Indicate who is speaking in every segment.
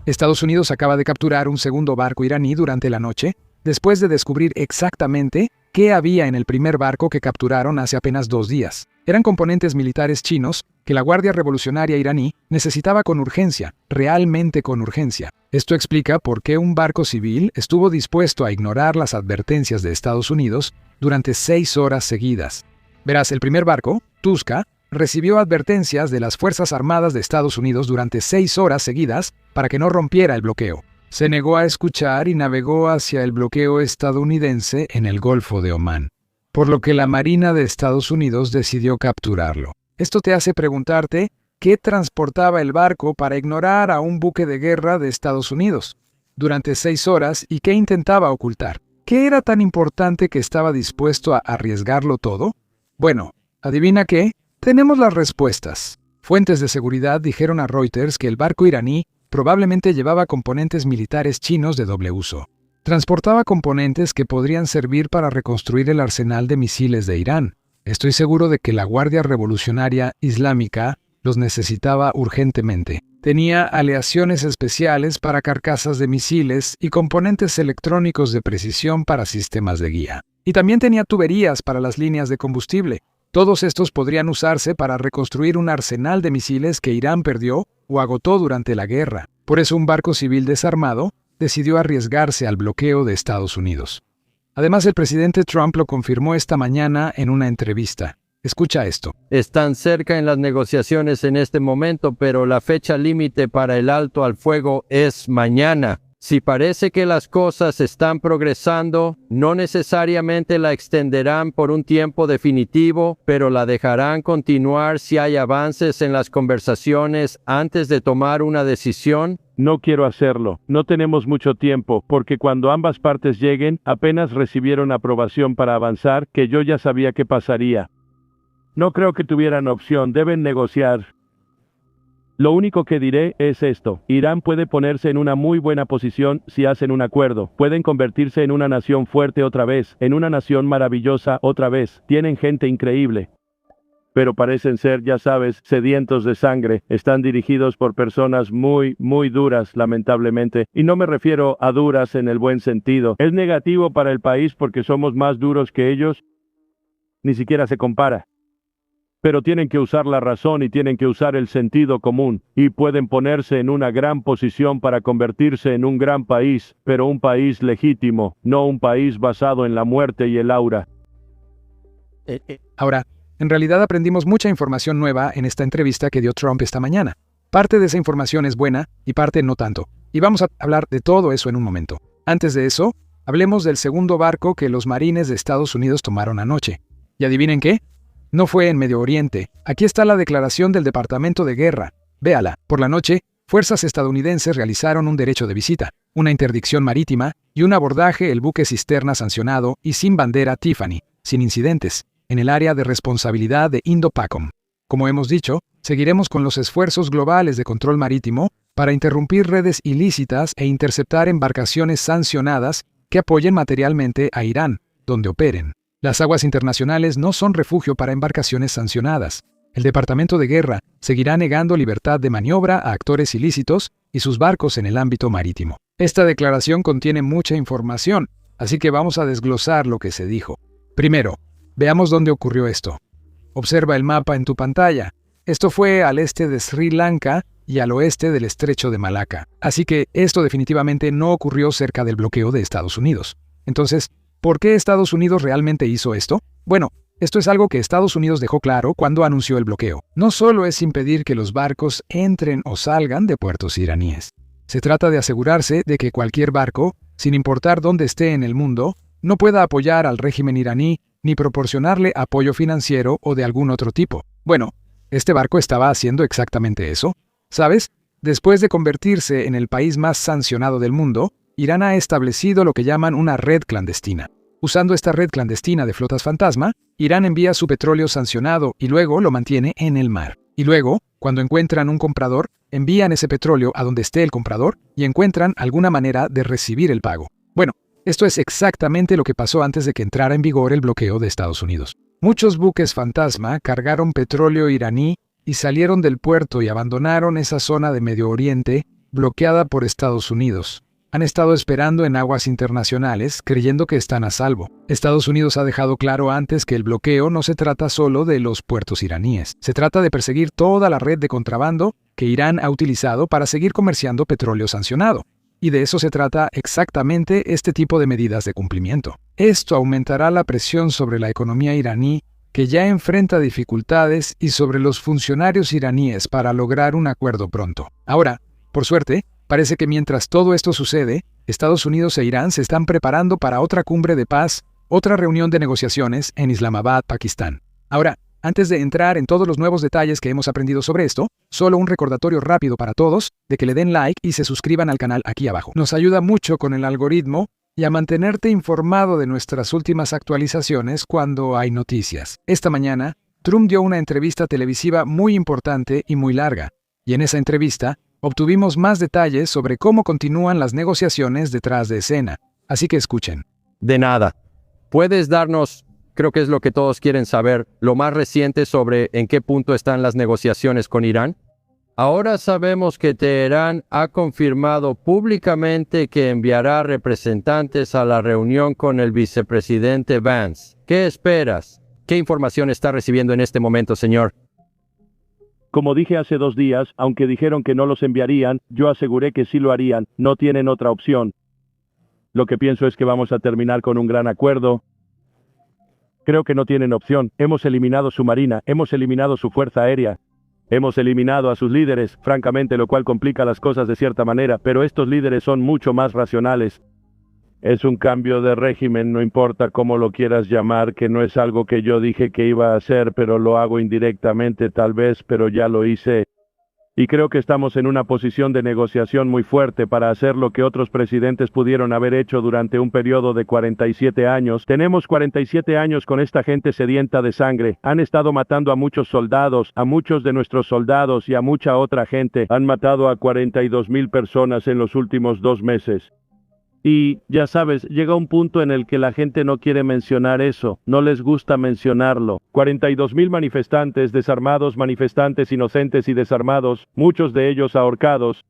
Speaker 1: Estados Unidos acaba de capturar un segundo barco iraní durante la noche, después de descubrir exactamente qué había en el primer barco que capturaron hace apenas 2 días. Eran componentes militares chinos que la Guardia Revolucionaria iraní necesitaba con urgencia, realmente con urgencia. Esto explica por qué un barco civil estuvo dispuesto a ignorar las advertencias de Estados Unidos durante 6 horas seguidas. Verás, el primer barco, Tuska, recibió advertencias de las Fuerzas Armadas de Estados Unidos durante 6 horas seguidas para que no rompiera el bloqueo. Se negó a escuchar y navegó hacia el bloqueo estadounidense en el Golfo de Omán, por lo que la Marina de Estados Unidos decidió capturarlo. Esto te hace preguntarte qué transportaba el barco para ignorar a un buque de guerra de Estados Unidos durante 6 horas y qué intentaba ocultar. ¿Qué era tan importante que estaba dispuesto a arriesgarlo todo? Bueno, ¿adivina qué? Tenemos las respuestas. Fuentes de seguridad dijeron a Reuters que el barco iraní probablemente llevaba componentes militares chinos de doble uso. Transportaba componentes que podrían servir para reconstruir el arsenal de misiles de Irán. Estoy seguro de que la Guardia Revolucionaria Islámica los necesitaba urgentemente. Tenía aleaciones especiales para carcasas de misiles y componentes electrónicos de precisión para sistemas de guía. Y también tenía tuberías para las líneas de combustible. Todos estos podrían usarse para reconstruir un arsenal de misiles que Irán perdió o agotó durante la guerra. Por eso un barco civil desarmado decidió arriesgarse al bloqueo de Estados Unidos. Además, el presidente Trump lo confirmó esta mañana en una entrevista. Escucha esto.
Speaker 2: Están cerca en las negociaciones en este momento, pero la fecha límite para el alto al fuego es mañana. Si parece que las cosas están progresando, no necesariamente la extenderán por un tiempo definitivo, pero la dejarán continuar si hay avances en las conversaciones antes de tomar una decisión.
Speaker 3: No quiero hacerlo. No tenemos mucho tiempo, porque cuando ambas partes lleguen, apenas recibieron aprobación para avanzar, que yo ya sabía que pasaría. No creo que tuvieran opción, deben negociar. Lo único que diré es esto: Irán puede ponerse en una muy buena posición si hacen un acuerdo. Pueden convertirse en una nación fuerte otra vez, en una nación maravillosa otra vez. Tienen gente increíble. Pero parecen ser, ya sabes, sedientos de sangre. Están dirigidos por personas muy duras, lamentablemente. Y no me refiero a duras en el buen sentido. Es negativo para el país porque somos más duros que ellos. Ni siquiera se compara. Pero tienen que usar la razón y tienen que usar el sentido común, y pueden ponerse en una gran posición para convertirse en un gran país, pero un país legítimo, no un país basado en la muerte y el aura.
Speaker 1: Ahora, en realidad aprendimos mucha información nueva en esta entrevista que dio Trump esta mañana. Parte de esa información es buena y parte no tanto, y vamos a hablar de todo eso en un momento. Antes de eso, hablemos del segundo barco que los marines de Estados Unidos tomaron anoche. ¿Y adivinen qué? No fue en Medio Oriente. Aquí está la declaración del Departamento de Guerra. Véala. Por la noche, fuerzas estadounidenses realizaron un derecho de visita, una interdicción marítima y un abordaje el buque cisterna sancionado y sin bandera Tiffany, sin incidentes, en el área de responsabilidad de Indo-PACOM. Como hemos dicho, seguiremos con los esfuerzos globales de control marítimo para interrumpir redes ilícitas e interceptar embarcaciones sancionadas que apoyen materialmente a Irán, donde operen. Las aguas internacionales no son refugio para embarcaciones sancionadas. El Departamento de Guerra seguirá negando libertad de maniobra a actores ilícitos y sus barcos en el ámbito marítimo. Esta declaración contiene mucha información, así que vamos a desglosar lo que se dijo. Primero, veamos dónde ocurrió esto. Observa el mapa en tu pantalla. Esto fue al este de Sri Lanka y al oeste del estrecho de Malaca. Así que esto definitivamente no ocurrió cerca del bloqueo de Estados Unidos. Entonces, ¿por qué Estados Unidos realmente hizo esto? Bueno, esto es algo que Estados Unidos dejó claro cuando anunció el bloqueo. No solo es impedir que los barcos entren o salgan de puertos iraníes. Se trata de asegurarse de que cualquier barco, sin importar dónde esté en el mundo, no pueda apoyar al régimen iraní ni proporcionarle apoyo financiero o de algún otro tipo. Bueno, este barco estaba haciendo exactamente eso. ¿Sabes? Después de convertirse en el país más sancionado del mundo, Irán ha establecido lo que llaman una red clandestina. Usando esta red clandestina de flotas fantasma, Irán envía su petróleo sancionado y luego lo mantiene en el mar. Y luego, cuando encuentran un comprador, envían ese petróleo a donde esté el comprador y encuentran alguna manera de recibir el pago. Bueno, esto es exactamente lo que pasó antes de que entrara en vigor el bloqueo de Estados Unidos. Muchos buques fantasma cargaron petróleo iraní y salieron del puerto y abandonaron esa zona de Medio Oriente bloqueada por Estados Unidos. Han estado esperando en aguas internacionales, creyendo que están a salvo. Estados Unidos ha dejado claro antes que el bloqueo no se trata solo de los puertos iraníes. Se trata de perseguir toda la red de contrabando que Irán ha utilizado para seguir comerciando petróleo sancionado. Y de eso se trata exactamente este tipo de medidas de cumplimiento. Esto aumentará la presión sobre la economía iraní, que ya enfrenta dificultades, y sobre los funcionarios iraníes para lograr un acuerdo pronto. Ahora, por suerte, parece que mientras todo esto sucede, Estados Unidos e Irán se están preparando para otra cumbre de paz, otra reunión de negociaciones en Islamabad, Pakistán. Ahora, antes de entrar en todos los nuevos detalles que hemos aprendido sobre esto, solo un recordatorio rápido para todos de que le den like y se suscriban al canal aquí abajo. Nos ayuda mucho con el algoritmo y a mantenerte informado de nuestras últimas actualizaciones cuando hay noticias. Esta mañana, Trump dio una entrevista televisiva muy importante y muy larga, y en esa entrevista obtuvimos más detalles sobre cómo continúan las negociaciones detrás de escena. Así que escuchen.
Speaker 2: De nada. ¿Puedes darnos, creo que es lo que todos quieren saber, lo más reciente sobre en qué punto están las negociaciones con Irán? Ahora sabemos que Teherán ha confirmado públicamente que enviará representantes a la reunión con el vicepresidente Vance. ¿Qué esperas? ¿Qué información está recibiendo en este momento, señor?
Speaker 3: Como dije hace 2 días, aunque dijeron que no los enviarían, yo aseguré que sí lo harían, no tienen otra opción. Lo que pienso es que vamos a terminar con un gran acuerdo. Creo que no tienen opción. Hemos eliminado su marina, hemos eliminado su fuerza aérea. Hemos eliminado a sus líderes, francamente, lo cual complica las cosas de cierta manera, pero estos líderes son mucho más racionales. Es un cambio de régimen, no importa cómo lo quieras llamar, que no es algo que yo dije que iba a hacer, pero lo hago indirectamente tal vez, pero ya lo hice. Y creo que estamos en una posición de negociación muy fuerte para hacer lo que otros presidentes pudieron haber hecho durante un periodo de 47 años. Tenemos 47 años con esta gente sedienta de sangre. Han estado matando a muchos soldados, a muchos de nuestros soldados y a mucha otra gente. Han matado a 42,000 personas en los últimos 2 meses. Y, ya sabes, llega un punto en el que la gente no quiere mencionar eso, no les gusta mencionarlo. 42,000 manifestantes, desarmados, manifestantes inocentes y desarmados, muchos de ellos ahorcados.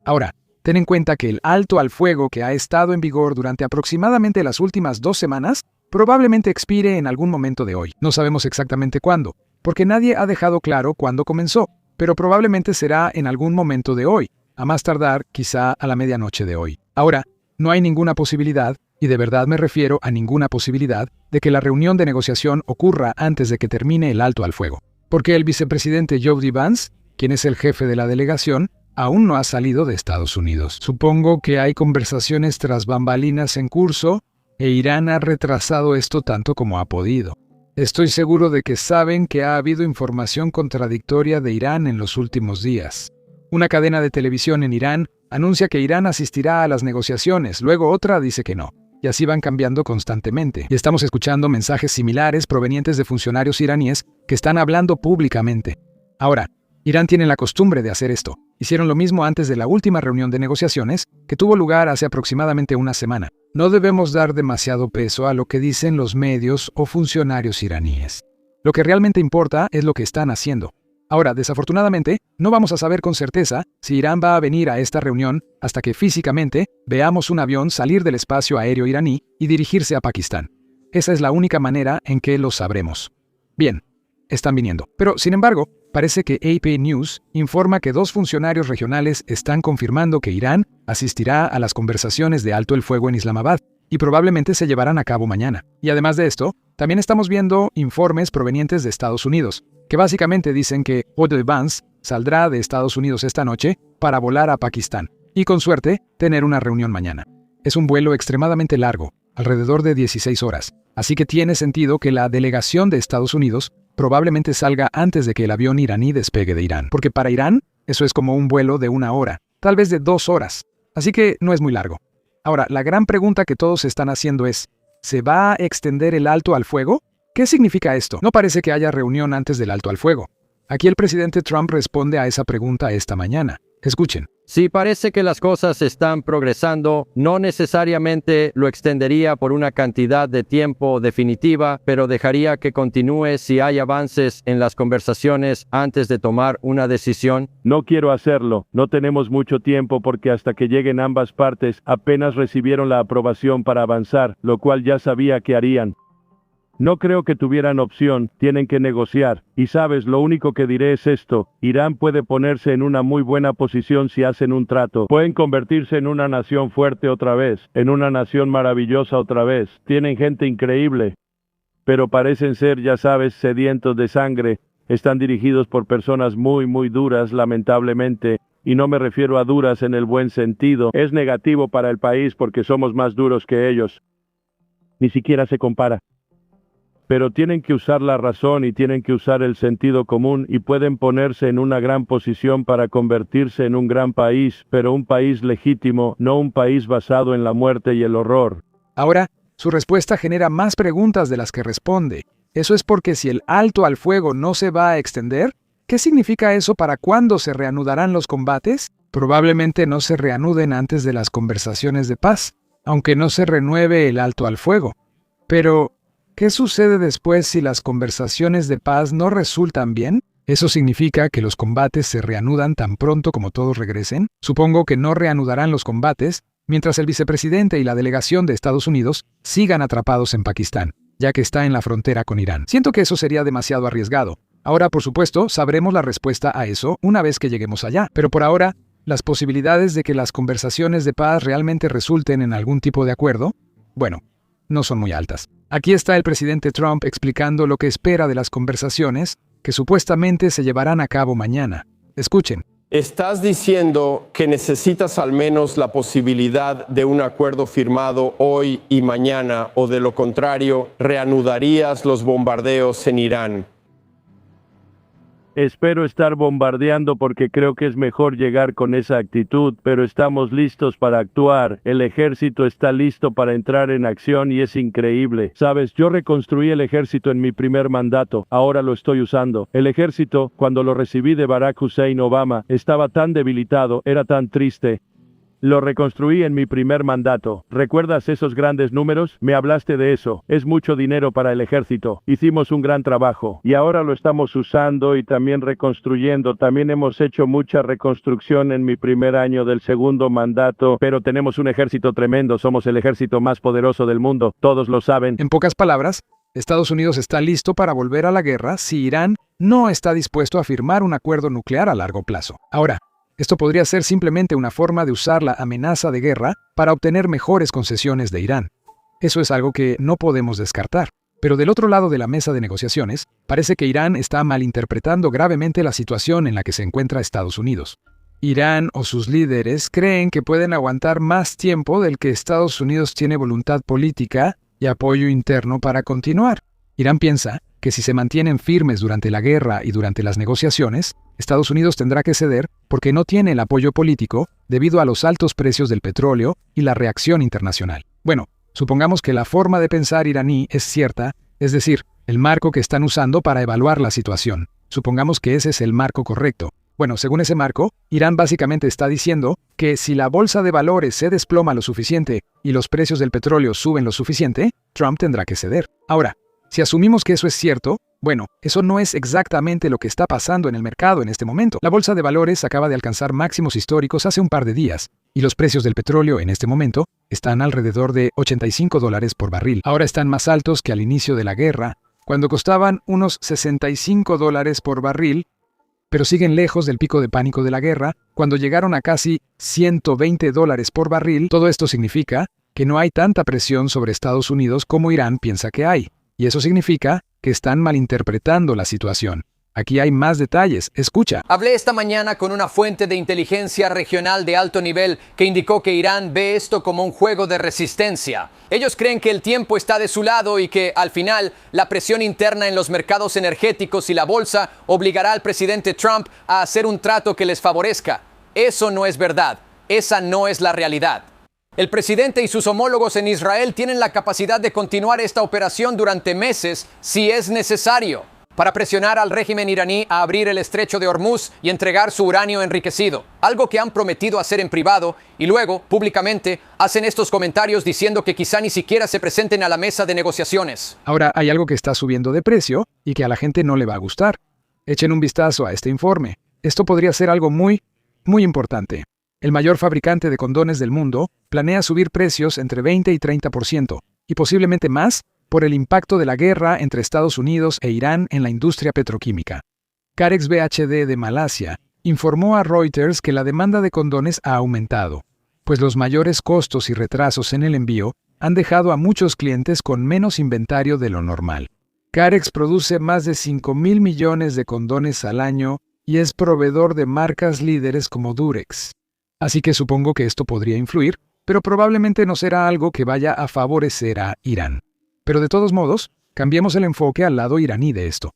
Speaker 1: Ahora, ten en cuenta que el alto al fuego que ha estado en vigor durante aproximadamente las últimas 2 semanas probablemente expire en algún momento de hoy. No sabemos exactamente cuándo, porque nadie ha dejado claro cuándo comenzó, pero probablemente será en algún momento de hoy, a más tardar quizá a la medianoche de hoy. Ahora, no hay ninguna posibilidad, y de verdad me refiero a ninguna posibilidad, de que la reunión de negociación ocurra antes de que termine el alto al fuego. Porque el vicepresidente J.D. Vance, quien es el jefe de la delegación, aún no ha salido de Estados Unidos. Supongo que hay conversaciones tras bambalinas en curso, e Irán ha retrasado esto tanto como ha podido. Estoy seguro de que saben que ha habido información contradictoria de Irán en los últimos días. Una cadena de televisión en Irán anuncia que Irán asistirá a las negociaciones, luego otra dice que no, y así van cambiando constantemente. Y estamos escuchando mensajes similares provenientes de funcionarios iraníes que están hablando públicamente. Ahora, Irán tiene la costumbre de hacer esto. Hicieron lo mismo antes de la última reunión de negociaciones, que tuvo lugar hace aproximadamente una semana. No debemos dar demasiado peso a lo que dicen los medios o funcionarios iraníes. Lo que realmente importa es lo que están haciendo. Ahora, desafortunadamente, no vamos a saber con certeza si Irán va a venir a esta reunión hasta que físicamente veamos un avión salir del espacio aéreo iraní y dirigirse a Pakistán. Esa es la única manera en que lo sabremos. Bien, están viniendo. Pero, sin embargo, parece que AP News informa que 2 funcionarios regionales están confirmando que Irán asistirá a las conversaciones de alto el fuego en Islamabad y probablemente se llevarán a cabo mañana. Y además de esto, también estamos viendo informes provenientes de Estados Unidos, que básicamente dicen que J.D. Vance saldrá de Estados Unidos esta noche para volar a Pakistán y, con suerte, tener una reunión mañana. Es un vuelo extremadamente largo, alrededor de 16 horas, así que tiene sentido que la delegación de Estados Unidos probablemente salga antes de que el avión iraní despegue de Irán, porque para Irán eso es como un vuelo de 1 hora, tal vez de 2 horas, así que no es muy largo. Ahora, la gran pregunta que todos están haciendo es, ¿se va a extender el alto al fuego? ¿Qué significa esto? No parece que haya reunión antes del alto al fuego. Aquí el presidente Trump responde a esa pregunta esta mañana. Escuchen.
Speaker 2: Si parece que las cosas están progresando, no necesariamente lo extendería por una cantidad de tiempo definitiva, pero dejaría que continúe si hay avances en las conversaciones antes de tomar una decisión.
Speaker 3: No quiero hacerlo, no tenemos mucho tiempo porque hasta que lleguen ambas partes apenas recibieron la aprobación para avanzar, lo cual ya sabía que harían. No creo que tuvieran opción, tienen que negociar. Y sabes, lo único que diré es esto, Irán puede ponerse en una muy buena posición si hacen un trato. Pueden convertirse en una nación fuerte otra vez, en una nación maravillosa otra vez. Tienen gente increíble. Pero parecen ser, ya sabes, sedientos de sangre. Están dirigidos por personas muy duras, lamentablemente. Y no me refiero a duras en el buen sentido. Es negativo para el país porque somos más duros que ellos. Ni siquiera se compara. Pero tienen que usar la razón y tienen que usar el sentido común y pueden ponerse en una gran posición para convertirse en un gran país, pero un país legítimo, no un país basado en la muerte y el horror.
Speaker 1: Ahora, su respuesta genera más preguntas de las que responde. ¿Eso es porque si el alto al fuego no se va a extender? ¿Qué significa eso para cuándo se reanudarán los combates? Probablemente no se reanuden antes de las conversaciones de paz, aunque no se renueve el alto al fuego. Pero ¿qué sucede después si las conversaciones de paz no resultan bien? ¿Eso significa que los combates se reanudan tan pronto como todos regresen? Supongo que no reanudarán los combates mientras el vicepresidente y la delegación de Estados Unidos sigan atrapados en Pakistán, ya que está en la frontera con Irán. Siento que eso sería demasiado arriesgado. Ahora, por supuesto, sabremos la respuesta a eso una vez que lleguemos allá, pero por ahora, las posibilidades de que las conversaciones de paz realmente resulten en algún tipo de acuerdo, bueno, no son muy altas. Aquí está el presidente Trump explicando lo que espera de las conversaciones que supuestamente se llevarán a cabo mañana. Escuchen.
Speaker 4: Estás diciendo que necesitas al menos la posibilidad de un acuerdo firmado hoy y mañana, o de lo contrario, reanudarías los bombardeos en Irán.
Speaker 3: Espero estar bombardeando porque creo que es mejor llegar con esa actitud, pero estamos listos para actuar. El ejército está listo para entrar en acción y es increíble. Sabes, yo reconstruí el ejército en mi primer mandato, ahora lo estoy usando. El ejército, cuando lo recibí de Barack Hussein Obama, estaba tan debilitado, era tan triste. Lo reconstruí en mi primer mandato. ¿Recuerdas esos grandes números? Me hablaste de eso. Es mucho dinero para el ejército. Hicimos un gran trabajo. Y ahora lo estamos usando y también reconstruyendo. También hemos hecho mucha reconstrucción en mi primer año del segundo mandato. Pero tenemos un ejército tremendo. Somos el ejército más poderoso del mundo. Todos lo saben.
Speaker 1: En pocas palabras, Estados Unidos está listo para volver a la guerra si Irán no está dispuesto a firmar un acuerdo nuclear a largo plazo. Ahora, esto podría ser simplemente una forma de usar la amenaza de guerra para obtener mejores concesiones de Irán. Eso es algo que no podemos descartar. Pero del otro lado de la mesa de negociaciones, parece que Irán está malinterpretando gravemente la situación en la que se encuentra Estados Unidos. Irán o sus líderes creen que pueden aguantar más tiempo del que Estados Unidos tiene voluntad política y apoyo interno para continuar. Irán piensa que si se mantienen firmes durante la guerra y durante las negociaciones, Estados Unidos tendrá que ceder porque no tiene el apoyo político debido a los altos precios del petróleo y la reacción internacional. Bueno, supongamos que la forma de pensar iraní es cierta, es decir, el marco que están usando para evaluar la situación. Supongamos que ese es el marco correcto. Bueno, según ese marco, Irán básicamente está diciendo que si la bolsa de valores se desploma lo suficiente y los precios del petróleo suben lo suficiente, Trump tendrá que ceder. Ahora, si asumimos que eso es cierto, bueno, eso no es exactamente lo que está pasando en el mercado en este momento. La bolsa de valores acaba de alcanzar máximos históricos hace un par de días, y los precios del petróleo en este momento están alrededor de $85 por barril. Ahora están más altos que al inicio de la guerra, cuando costaban unos $65 por barril, pero siguen lejos del pico de pánico de la guerra, cuando llegaron a casi $120 por barril. Todo esto significa que no hay tanta presión sobre Estados Unidos como Irán piensa que hay. Y eso significa que están malinterpretando la situación. Aquí hay más detalles. Escucha.
Speaker 5: Hablé esta mañana con una fuente de inteligencia regional de alto nivel que indicó que Irán ve esto como un juego de resistencia. Ellos creen que el tiempo está de su lado y que, al final, la presión interna en los mercados energéticos y la bolsa obligará al presidente Trump a hacer un trato que les favorezca. Eso no es verdad. Esa no es la realidad. El presidente y sus homólogos en Israel tienen la capacidad de continuar esta operación durante meses si es necesario. para presionar al régimen iraní a abrir el estrecho de Hormuz y entregar su uranio enriquecido, algo que han prometido hacer en privado y luego, públicamente, hacen estos comentarios diciendo que quizá ni siquiera se presenten a la mesa de negociaciones.
Speaker 1: Ahora, hay algo que está subiendo de precio y que a la gente no le va a gustar. Echen un vistazo a este informe. Esto podría ser algo muy importante. El mayor fabricante de condones del mundo planea subir precios entre 20 y 30%, y posiblemente más, por el impacto de la guerra entre Estados Unidos e Irán en la industria petroquímica. Carex BHD de Malasia informó a Reuters que la demanda de condones ha aumentado, pues los mayores costos y retrasos en el envío han dejado a muchos clientes con menos inventario de lo normal. Carex produce más de 5.000 millones de condones al año y es proveedor de marcas líderes como Durex. Así que supongo que esto podría influir, pero probablemente no será algo que vaya a favorecer a Irán. Pero de todos modos, cambiemos el enfoque al lado iraní de esto.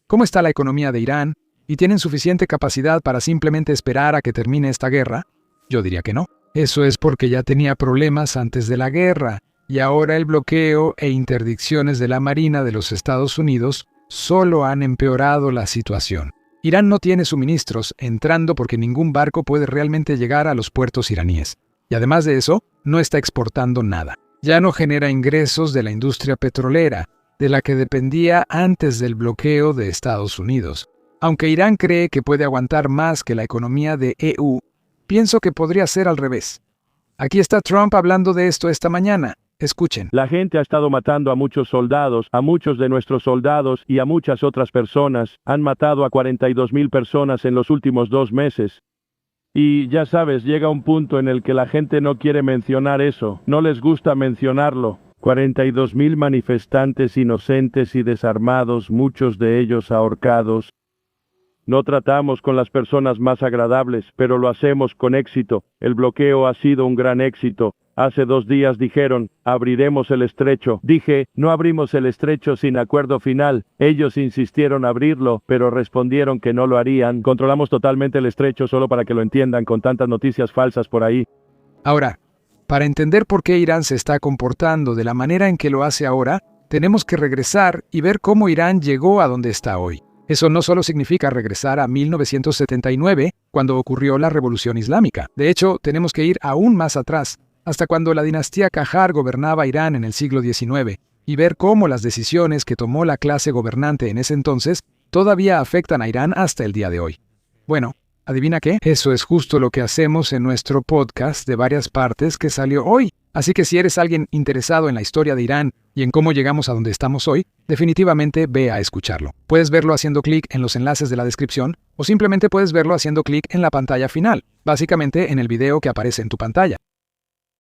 Speaker 1: ¿Cómo está la economía de Irán? ¿Y tienen suficiente capacidad para simplemente esperar a que termine esta guerra? Yo diría que no. Eso es porque ya tenía problemas antes de la guerra, y ahora el bloqueo e interdicciones de la Marina de los Estados Unidos solo han empeorado la situación. Irán no tiene suministros entrando porque ningún barco puede realmente llegar a los puertos iraníes. Y además de eso, no está exportando nada. Ya no genera ingresos de la industria petrolera, de la que dependía antes del bloqueo de Estados Unidos. Aunque Irán cree que puede aguantar más que la economía de EU, pienso que podría ser al revés. Aquí está Trump hablando de esto esta mañana. Escuchen.
Speaker 3: La gente ha estado matando a muchos soldados, a muchos de nuestros soldados y a muchas otras personas. Han matado a 42,000 personas en los últimos 2 meses. Y ya sabes, llega un punto en el que la gente no quiere mencionar eso, no les gusta mencionarlo. 42,000 manifestantes inocentes y desarmados, muchos de ellos ahorcados. No tratamos con las personas más agradables, pero lo hacemos con éxito. El bloqueo ha sido un gran éxito. Hace 2 días dijeron, abriremos el estrecho. Dije, no abrimos el estrecho sin acuerdo final. Ellos insistieron abrirlo, pero respondieron que no lo harían. Controlamos totalmente el estrecho solo para que lo entiendan con tantas noticias falsas por ahí.
Speaker 1: Ahora, para entender por qué Irán se está comportando de la manera en que lo hace ahora, tenemos que regresar y ver cómo Irán llegó a donde está hoy. Eso no solo significa regresar a 1979, cuando ocurrió la Revolución Islámica. De hecho, tenemos que ir aún más atrás, hasta cuando la dinastía Qajar gobernaba Irán en el siglo XIX, y ver cómo las decisiones que tomó la clase gobernante en ese entonces todavía afectan a Irán hasta el día de hoy. Bueno, ¿adivina qué? Eso es justo lo que hacemos en nuestro podcast de varias partes que salió hoy. Así que si eres alguien interesado en la historia de Irán y en cómo llegamos a donde estamos hoy, definitivamente ve a escucharlo. Puedes verlo haciendo clic en los enlaces de la descripción o simplemente puedes verlo haciendo clic en la pantalla final, básicamente en el video que aparece en tu pantalla.